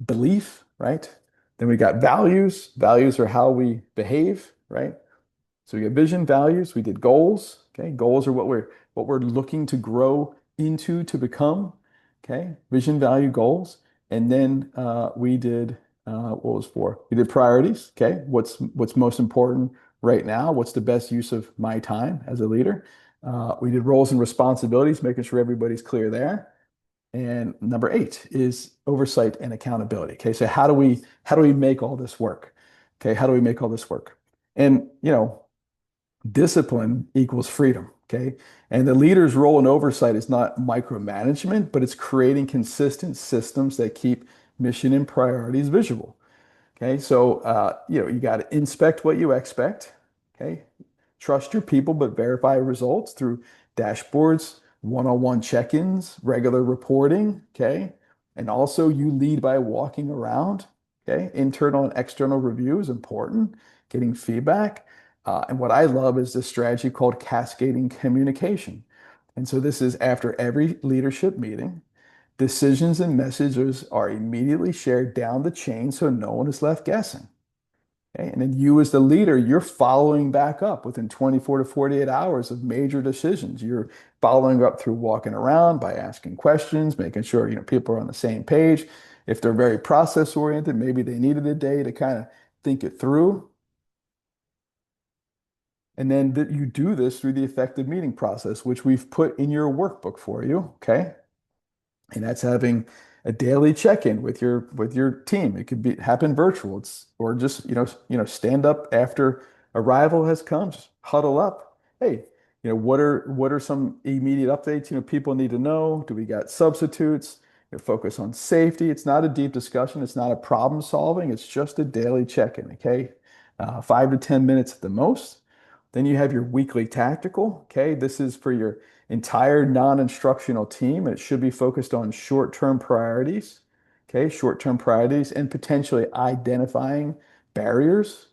belief, right? Then we got values. Values are how we behave, right? So we got vision, values. We did goals. Okay, goals are what we're looking to grow into to become. Okay, vision, value, goals, and then we did what was four? We did priorities. Okay, what's most important right now? What's the best use of my time as a leader? We did roles and responsibilities, making sure everybody's clear there. And number eight is oversight and accountability. Okay, so how do we make all this work? Okay, how do we make all this work? And discipline equals freedom. Okay. And the leader's role in oversight is not micromanagement, but it's creating consistent systems that keep mission and priorities visual. Okay. So, you got to inspect what you expect. Okay. Trust your people, but verify results through dashboards, one-on-one check-ins, regular reporting. Okay. And also you lead by walking around. Okay. Internal and external review is important, getting feedback. And what I love is this strategy called cascading communication. And so this is after every leadership meeting, decisions and messages are immediately shared down the chain so no one is left guessing. Okay? And then you as the leader, you're following back up within 24 to 48 hours of major decisions. You're following up through walking around by asking questions, making sure people are on the same page. If they're very process oriented, maybe they needed a day to kind of think it through. And then that you do this through the effective meeting process, which we've put in your workbook for you. Okay. And that's having a daily check-in with your team. It could be happen virtual. It's or just stand up after arrival has come, just huddle up. Hey, what are some immediate updates people need to know? Do we got substitutes? Focus on safety. It's not a deep discussion. It's not a problem solving. It's just a daily check-in. Okay, 5 to 10 minutes at the most. Then you have your weekly tactical. Okay, this is for your entire non-instructional team. It should be focused on short-term priorities. Okay, short-term priorities and potentially identifying barriers.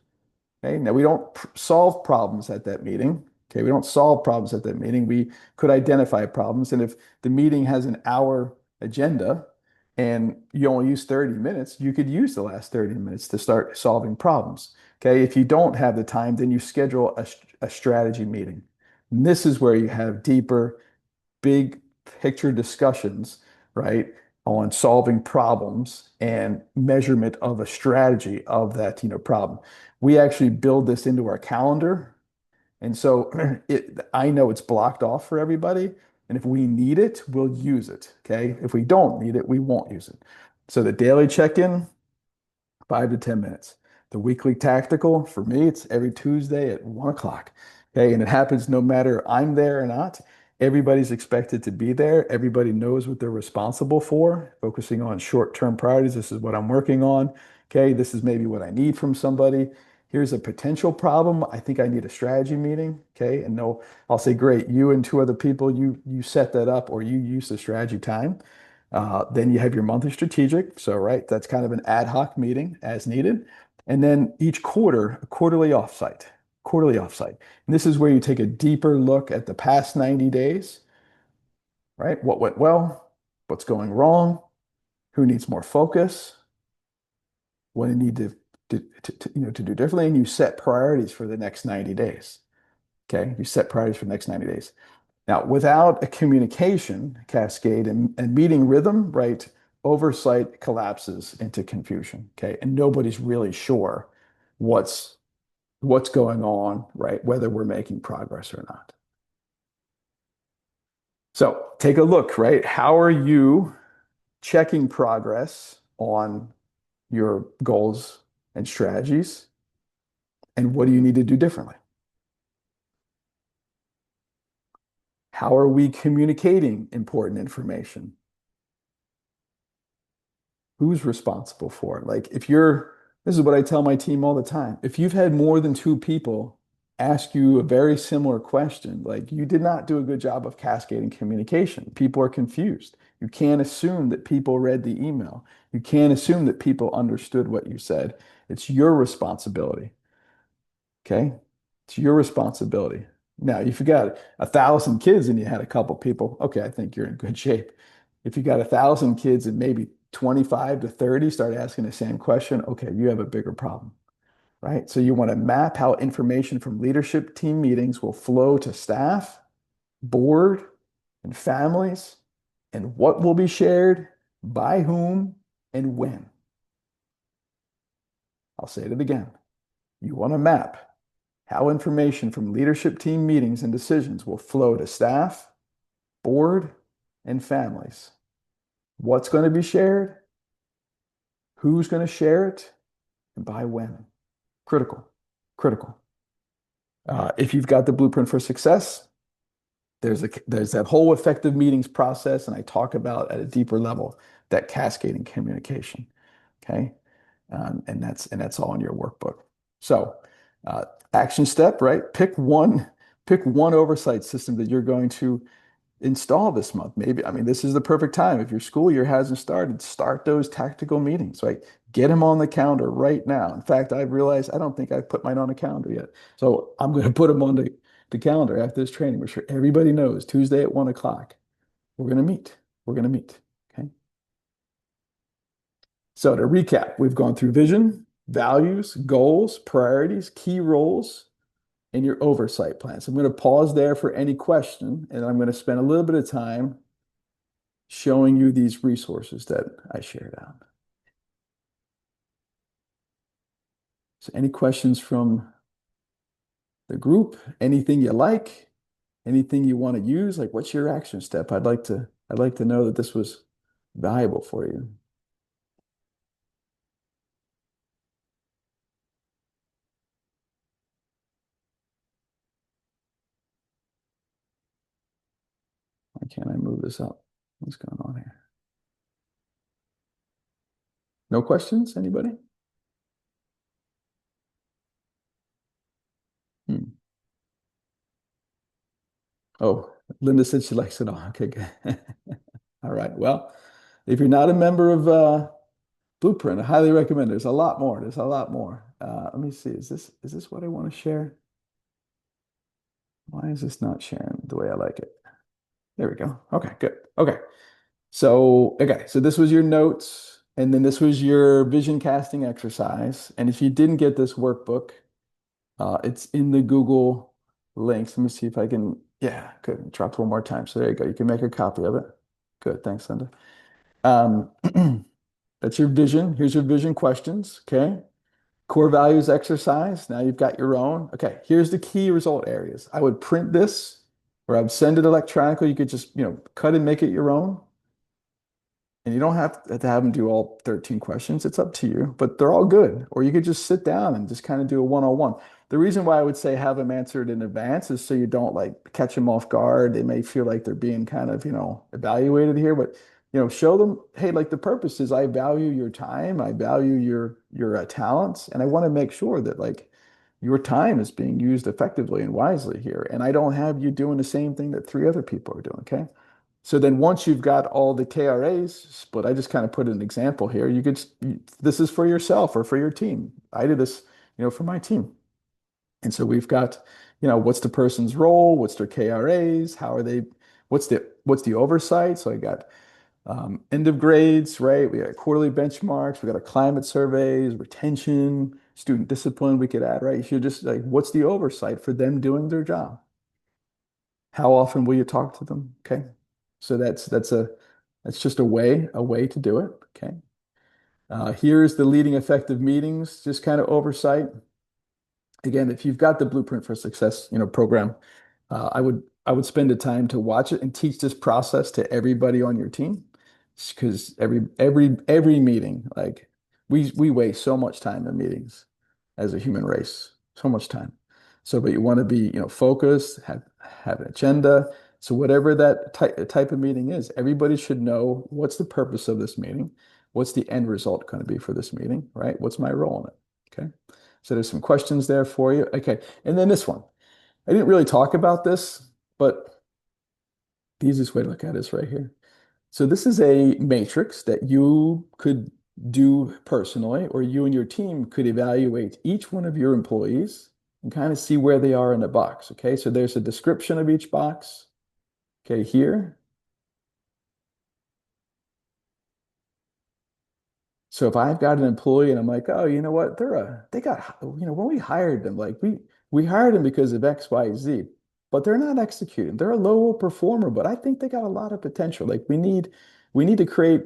Okay, now we don't solve problems at that meeting. Okay, we don't solve problems at that meeting. We could identify problems. And if the meeting has an hour agenda and you only use 30 minutes, you could use the last 30 minutes to start solving problems. Okay, if you don't have the time, then you schedule a strategy meeting. And this is where you have deeper, big picture discussions, right, on solving problems and measurement of a strategy of that, problem. We actually build this into our calendar. And so I know it's blocked off for everybody, And if we need it, we'll use it. Okay. If we don't need it, we won't use it. So the daily check-in, 5 to 10 minutes. The weekly tactical, for me, it's every Tuesday at 1 o'clock. Okay. And it happens no matter I'm there or not. Everybody's expected to be there. Everybody knows what they're responsible for, focusing on short-term priorities. This is what I'm working on. Okay. This is maybe what I need from somebody. Here's a potential problem. I think I need a strategy meeting. Okay. And no, I'll say, great, you and two other people, you set that up or you use the strategy time. Then you have your monthly strategic. So, right, that's kind of an ad hoc meeting as needed. And then each quarter, a quarterly offsite. And this is where you take a deeper look at the past 90 days, right? What went well? What's going wrong? Who needs more focus? What do you need to do differently? And you set priorities for the next 90 days. Okay. You set priorities for the next 90 days. Now, without a communication cascade and meeting rhythm, right, oversight collapses into confusion, okay? And nobody's really sure what's what's going on, right? Whether we're making progress or not. So take a look, right? How are you checking progress on your goals and strategies? And what do you need to do differently? How are we communicating important information? Who's responsible for it? Like if you're, this is what I tell my team all the time. If you've had more than two people ask you a very similar question, like you did not do a good job of cascading communication. People are confused. You can't assume that people read the email. You can't assume that people understood what you said. It's your responsibility. Okay? It's your responsibility. Now, if you got 1,000 kids and you had a couple people, okay, I think you're in good shape. If you got 1,000 kids and maybe 25 to 30 start asking the same question, okay, you have a bigger problem, right? So you want to map how information from leadership team meetings will flow to staff, board, and families, and what will be shared, by whom, and when. I'll say it again. You want to map how information from leadership team meetings and decisions will flow to staff, board, and families. What's going to be shared, who's going to share it, and by when. Critical, critical. If you've got the blueprint for success, there's that whole effective meetings process, and I talk about at a deeper level that cascading communication. Okay, and that's all in your workbook. So, action step, right? Pick one oversight system that you're going to install this month. Maybe, I mean, this is the perfect time. If your school year hasn't started, start those tactical meetings, right? Get them on the calendar right now. In fact, I've realized I don't think I've put mine on the calendar yet. So I'm going to put them on the calendar after this training. We're sure everybody knows Tuesday at 1 o'clock. We're going to meet. We're going to meet. Okay. So to recap, we've gone through vision, values, goals, priorities, key roles, and your oversight plan. So I'm going to pause there for any question, and I'm going to spend a little bit of time showing you these resources that I shared out. So any questions from the group? Anything you like? Anything you want to use? Like what's your action step? I'd like to know that this was valuable for you. Why can't I move this up? What's going on here? No questions? Anybody? Hmm. Oh, Linda said she likes it all. Okay, good. All right. Well, if you're not a member of Blueprint, I highly recommend it. There's a lot more. There's a lot more. Let me see. Is this what I want to share? Why is this not sharing the way I like it? There we go. Okay, good. Okay. So this was your notes, and then this was your vision casting exercise. And if you didn't get this workbook, it's in the Google links. Let me see if I can. Yeah, good. Drop one more time. So there you go. You can make a copy of it. Good. Thanks, Linda. Um, that's your vision. Here's your vision questions. Okay. Core values exercise. Now you've got your own. Okay. Here's the key result areas. I would print this Or I'd send it electronically. You could just, cut and make it your own. And you don't have to have them do all 13 questions. It's up to you, but they're all good. Or you could just sit down and just kind of do a one-on-one. The reason why I would say have them answered in advance is so you don't like catch them off guard. They may feel like they're being kind of, evaluated here, but show them, hey, like the purpose is I value your time, I value your talents, and I want to make sure that like your time is being used effectively and wisely here. And I don't have you doing the same thing that three other people are doing, okay? So then once you've got all the KRAs split, I just kind of put an example here. This is for yourself or for your team. I did this, for my team. And so we've got, what's the person's role? What's their KRAs? What's the oversight? So I got end of grades, right? We got quarterly benchmarks. We got our climate surveys, retention, student discipline we could add, right? You should just like, what's the oversight for them doing their job? How often will you talk to them? Okay. So that's just a way to do it. Okay. Here's the leading effective meetings, just kind of oversight. Again, if you've got the Blueprint for Success, program, I would spend the time to watch it and teach this process to everybody on your team. Because every meeting, like we waste so much time in meetings as a human race, so much time. So, but you want to be, focused, have an agenda. So whatever that type of meeting is, everybody should know what's the purpose of this meeting, what's the end result going to be for this meeting, right? What's my role in it? Okay. So there's some questions there for you. Okay. And then this one. I didn't really talk about this, but the easiest way to look at it is right here. So this is a matrix that you could do personally, or you and your team could evaluate each one of your employees and kind of see where they are in the box. Okay. So there's a description of each box. Okay. Here. So if I've got an employee and I'm like, oh, you know what? They got, when we hired them, like we hired them because of X, Y, Z, but they're not executing. They're a low performer, but I think they got a lot of potential. Like we need to create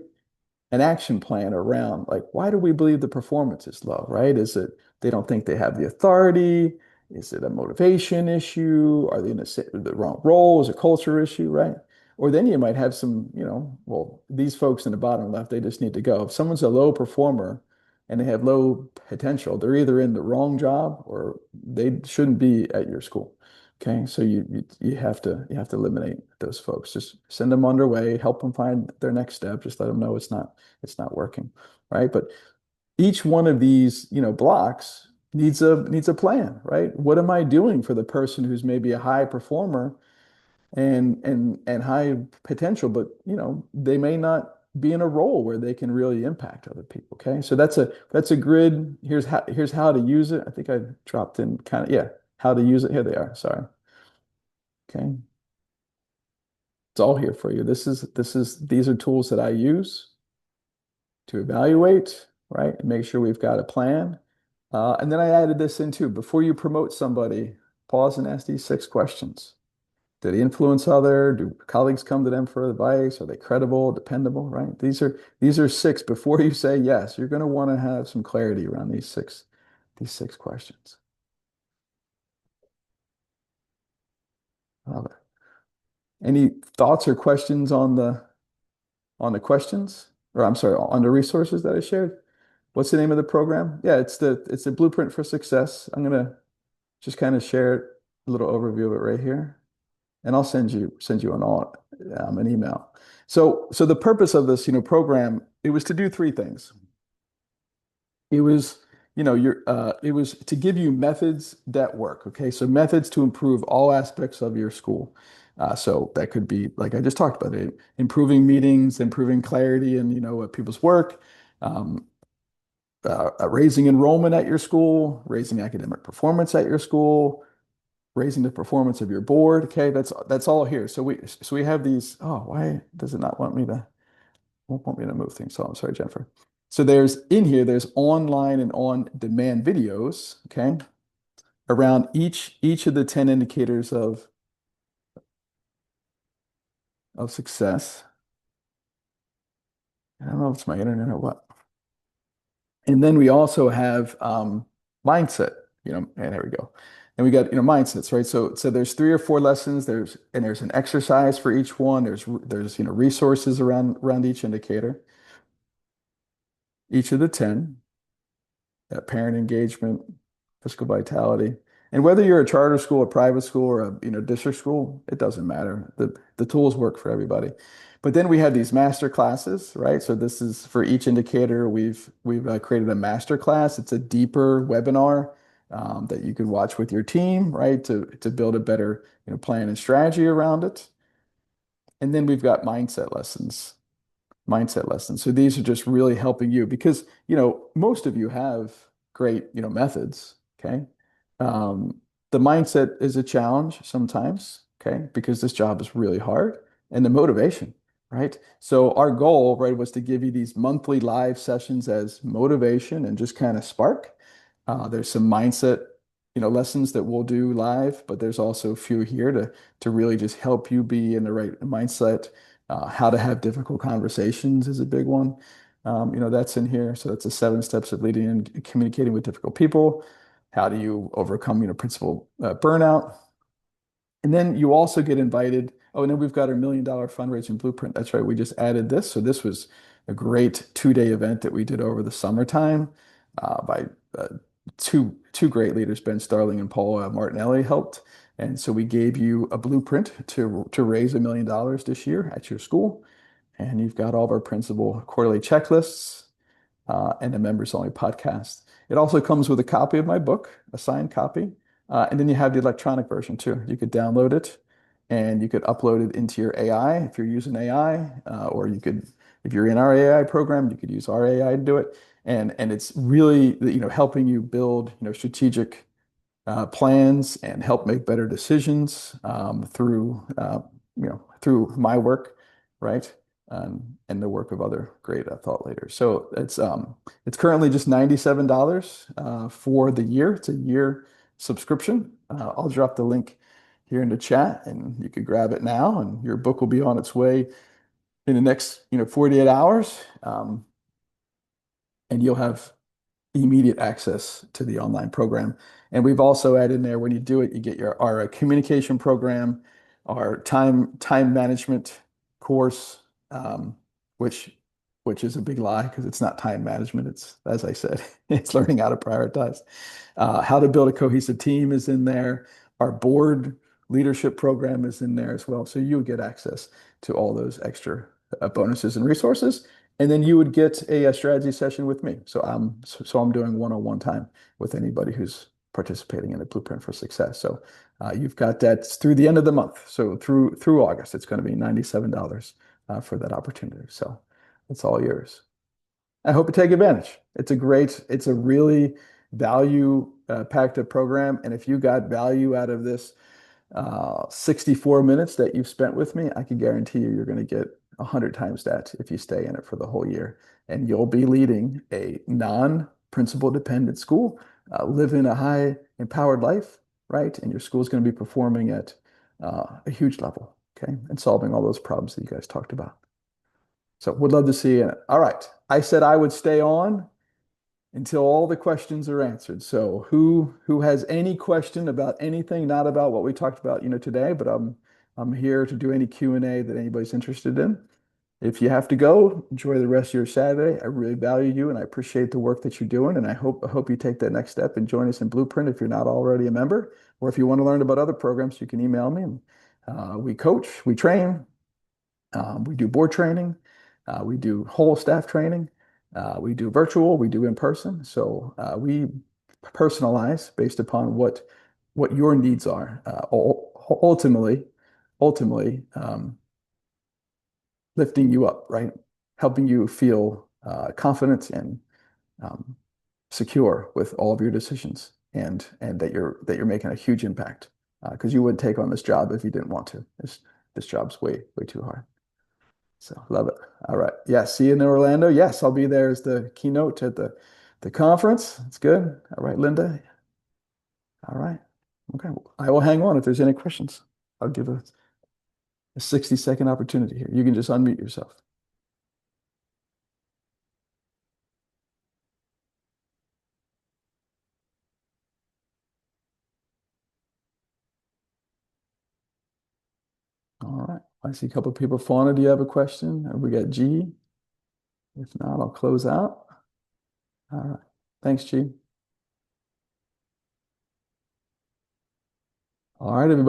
an action plan around like why do we believe the performance is low, right? Is it they don't think they have the authority? Is it a motivation issue? Are they in the wrong role? Is it a culture issue, right? Or then you might have some, well, these folks in the bottom left, they just need to go. If someone's a low performer and they have low potential, they're either in the wrong job or they shouldn't be at your school. Okay, so you have to eliminate those folks. Just send them on their way, help them find their next step. Just let them know it's not working, right? But each one of these, blocks needs a plan, right? What am I doing for the person who's maybe a high performer and high potential, but they may not be in a role where they can really impact other people. Okay, so that's a grid. Here's how to use it. I think I dropped in kind of yeah how to use it. Here they are. Sorry. Okay. It's all here for you. These are tools that I use to evaluate, right? And make sure we've got a plan. And then I added this in too. Before you promote somebody, pause and ask these 6 questions. Do they influence other? Do colleagues come to them for advice? Are they credible, dependable, right? These are 6. Before you say yes, you're going to want to have some clarity around these six questions. Love it. Any thoughts or questions on the questions? Or I'm sorry, on the resources that I shared? What's the name of the program? Yeah, it's the Blueprint for Success. I'm gonna just kind of share a little overview of it right here, and I'll send you an email. So the purpose of this, program, it was to do 3 things. It was, it was to give you methods that work. Okay, so methods to improve all aspects of your school. So that could be like I just talked about it, improving meetings, improving clarity, and people's work. Um, raising enrollment at your school, raising academic performance at your school, raising the performance of your board. Okay, that's all here. So we have these. Oh, why does it not want me to? Won't want me to move things. So I'm sorry, Jennifer. So there's online and on-demand videos. Okay, around each of the 10 indicators of success. I don't know if it's my internet or what. And then we also have mindset, and there we go. And we got, mindsets, right? So there's 3 or 4 lessons. There's an exercise for each one. There's resources around each indicator. Each of the 10, parent engagement, fiscal vitality. And whether you're a charter school, a private school, or a district school, it doesn't matter. The tools work for everybody. But then we have these master classes, right? So this is for each indicator. We've created a master class. It's a deeper webinar that you can watch with your team, right? To build a better plan and strategy around it. And then we've got mindset lessons. So these are just really helping you because, most of you have great, methods. Okay. Um, the mindset is a challenge sometimes. Okay. Because this job is really hard and the motivation, right? So our goal, right, was to give you these monthly live sessions as motivation and just kind of spark. There's some mindset, lessons that we'll do live, but there's also a few here to really just help you be in the right mindset. How to have difficult conversations is a big one. That's in here. So that's the 7 steps of leading and communicating with difficult people. How do you overcome, principal burnout? And then you also get invited. Oh, and then we've got our $1 million fundraising blueprint. That's right. We just added this. So this was a great 2-day event that we did over the summertime by uh, two great leaders, Ben Starling and Paul Martinelli helped. And so we gave you a blueprint to raise $1 million this year at your school. And you've got all of our principal quarterly checklists and a members only podcast. It also comes with a copy of my book, a signed copy. And then you have the electronic version too. You could download it and you could upload it into your AI if you're using AI, or if you're in our AI program, you could use our AI to do it. And it's really, helping you build, strategic plans and help make better decisions through my work, right? And the work of other great thought leaders. So it's currently just $97 for the year. It's a year subscription. I'll drop the link here in the chat, and you could grab it now, and your book will be on its way in the next 48 hours, and you'll have immediate access to the online program. And we've also added in there when you do it, you get our communication program, our time management course, which which is a big lie because it's not time management. It's, as I said, it's learning how to prioritize. How to build a cohesive team is in there. Our board leadership program is in there as well. So you get access to all those extra bonuses and resources. And then you would get a strategy session with me. So I'm doing one-on-one time with anybody who's participating in the Blueprint for Success. So you've got that through the end of the month. So through August, it's going to be $97 for that opportunity. So it's all yours. I hope you take advantage. It's a really value packed up program. And if you got value out of this 64 minutes that you've spent with me, I can guarantee you're going to get 100 times that if you stay in it for the whole year. And you'll be leading a non-principal dependent school, living a high empowered life, right? And your school is going to be performing at a huge level, okay? And solving all those problems that you guys talked about. So would love to see you in it. All right. I said I would stay on until all the questions are answered. So who has any question about anything, not about what we talked about, today, but I'm here to do any Q&A that anybody's interested in. If you have to go, enjoy the rest of your Saturday. I really value you and I appreciate the work that you're doing. And I hope you take that next step and join us in Blueprint if you're not already a member. Or if you want to learn about other programs, you can email me. We coach, we train, we do board training, we do whole staff training, we do virtual, we do in person. So we personalize based upon what your needs are. Ultimately, lifting you up, right? Helping you feel confident and um, secure with all of your decisions, and that you're making a huge impact. Because you wouldn't take on this job if you didn't want to. This job's way too hard. So love it. All right. Yeah. See you in Orlando. Yes, I'll be there as the keynote at the conference. That's good. All right, Linda. All right. Okay. I will hang on if there's any questions. I'll give a 60-second opportunity here. You can just unmute yourself. I see a couple of people. Fauna, do you have a question? We got G. If not, I'll close out. All right. Thanks, G. All right, everybody.